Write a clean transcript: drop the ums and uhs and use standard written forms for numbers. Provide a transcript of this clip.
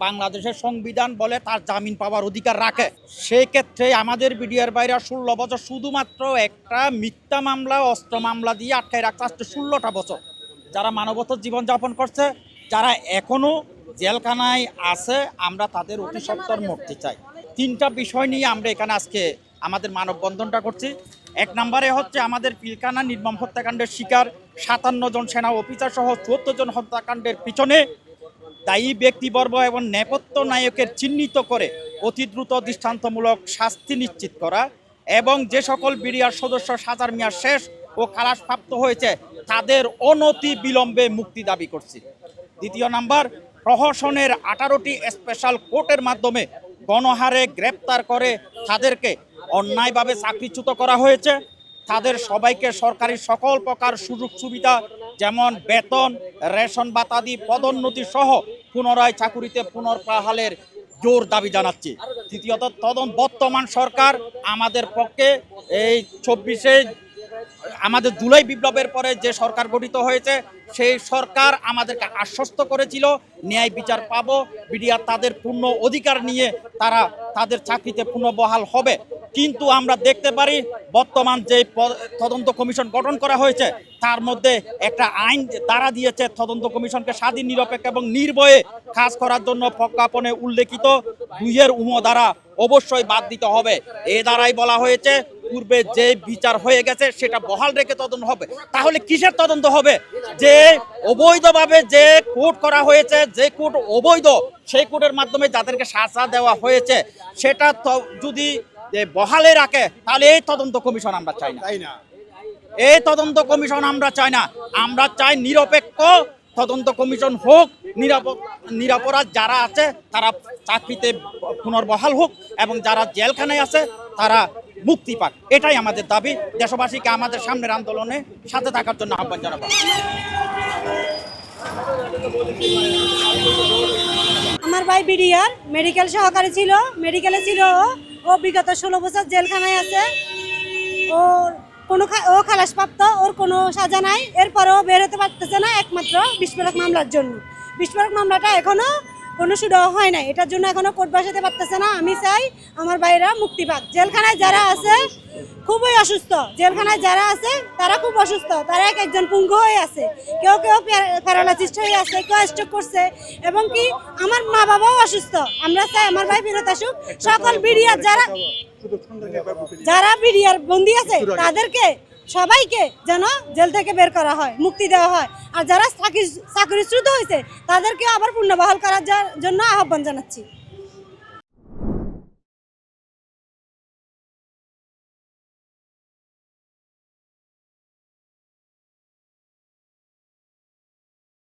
বাংলাদেশের সংবিধান বলে তার জামিন পাওয়ার অধিকার রাখে। সেই ক্ষেত্রে আমাদের বিডিআর বাইরা 16 বছর শুধুমাত্র একটা মিথ্যা মামলা, অস্ত্র মামলা দিয়ে আটকায় রাখছে আজকে 16টা বছর। যারা মানবতার জীবনযাপন করছে, যারা এখনো জেলখানায় আছে, আমরা তাদের অতি সত্বর মুক্তি চাই। 3টা বিষয় নিয়ে আমরা এখানে আজকে আমাদের মানববন্ধনটা করছি। 1 নম্বরে হচ্ছে আমাদের পিলখানা নির্মম হত্যাকাণ্ডের শিকার 57 জন সেনা অফিসার সহ 74 জন হত্যাকাণ্ডের পিছনে দায়ী ব্যক্তিবর্গ এবং নেপথ্য নায়কের চিহ্নিত করে অতি দ্রুত দৃষ্টান্তমূলক শাস্তি নিশ্চিত করা এবং যে সকল বিডিআর সদস্য সাজার মেয়াদ শেষ ও খালাসপ্রাপ্ত হয়েছে তাদের অনতি বিলম্বে মুক্তি দাবি করছি। 2 নম্বর, প্রহসনের 18টি স্পেশাল কোর্টের মাধ্যমে গণহারে গ্রেপ্তার করে তাদেরকে অন্যায়ভাবে চাকরিচ্যুত করা হয়েছে। তাদের সবাইকে সরকারি সকল প্রকার সুযোগ সুবিধা যেমন বেতন, রেশন ভাতাদি, পদোন্নতি সহ পুনরায় চাকুরিতে পুনর্বহালের জোর দাবি জানাচ্ছি। তৃতীয়ত, বর্তমান সরকার আমাদের পক্ষে এই 24শে আমাদের জুলাই বিপ্লবের পরে যে সরকার গঠিত হয়েছে সেই সরকার আমাদেরকে আশ্বস্ত করেছিল ন্যায় বিচার পাবো, বিডিআর তাদের পূর্ণ অধিকার নিয়ে তারা তাদের চাকরিতে পুনর্বহাল হবে। কিন্তু আমরা দেখতে পারি বর্তমান যে তদন্ত কমিশন গঠন করা হয়েছে তার মধ্যে একটা আইন দ্বারা দিয়েছে তদন্ত কমিশনকে স্বাধীন, নিরপেক্ষ এবং নির্ভয়ে কাজ করার জন্য প্রজ্ঞাপনে উল্লেখিত 2 দ্বারা অবশ্যই বাদ দিতে হবে। এ দ্বারাই বলা হয়েছে পূর্বে যে বিচার হয়ে গেছে সেটা বহাল রেখে তদন্ত হবে। তাহলে কিসের তদন্ত হবে? যে অবৈধভাবে যে কোর্ট করা হয়েছে, যে কোর্ট অবৈধ, সেই কোর্টের মাধ্যমে যাদেরকে সাজা দেওয়া হয়েছে সেটা যদি বহালে রাখে তাহলে এই তদন্ত কমিশন আমরা চাই না। এই তদন্ত কমিশন আমরা চাই না। আমরা চাই নিরপেক্ষ তদন্ত কমিশন হোক, নিরপরাধ যারা আছে তারা চাকরিতে পুনর্বহাল হোক এবং যারা জেলখানায় আছে তারা মুক্তি পাক। এটাই আমাদের দাবি। দেশবাসীকে আমাদের সামনের আন্দোলনে সাথে থাকার জন্য আহ্বান জানাবো। আমার ভাই বিডিআর মেডিকেল সহকারী ছিল, মেডিকেলে ছিল। ও বিগত 16 বছর জেলখানায় আছে। ও খালাসপ্রাপ্ত, ওর কোনো সাজা নাই। এরপরেও বের হতে পারতেছে না একমাত্র বিস্ফোরক মামলার জন্য। বিস্ফোরক মামলাটা এখনো কোনো শুরু হয় নাই, এটার জন্য এখনো কোর্ট বসাতে পারতেছে না। আমি চাই আমার ভাইরা মুক্তি পাক। জেলখানায় যারা আছে খুবই অসুস্থ, জেলখানায় যারা আছে তারা খুব অসুস্থ, তারা এক একজন পঙ্গু হয়ে আছে, কেউ প্যারালাইসিস হয়ে আছে, কেউ স্ট্রোক করছে এবং কি আমার মা বাবাও অসুস্থ। আমরা চাই আমার ভাই ফেরত আসুক। সকল বিডিআর যারা বিডিআর বন্দী আছে তাদেরকে সবাইকে যেন জেল থেকে বের করা হয়, মুক্তি দেওয়া হয়। আর যারা চাকরিচ্যুত হয়েছে তাদেরকে আবার পুনর্বহাল করার জন্য আহ্বান জানাচ্ছি।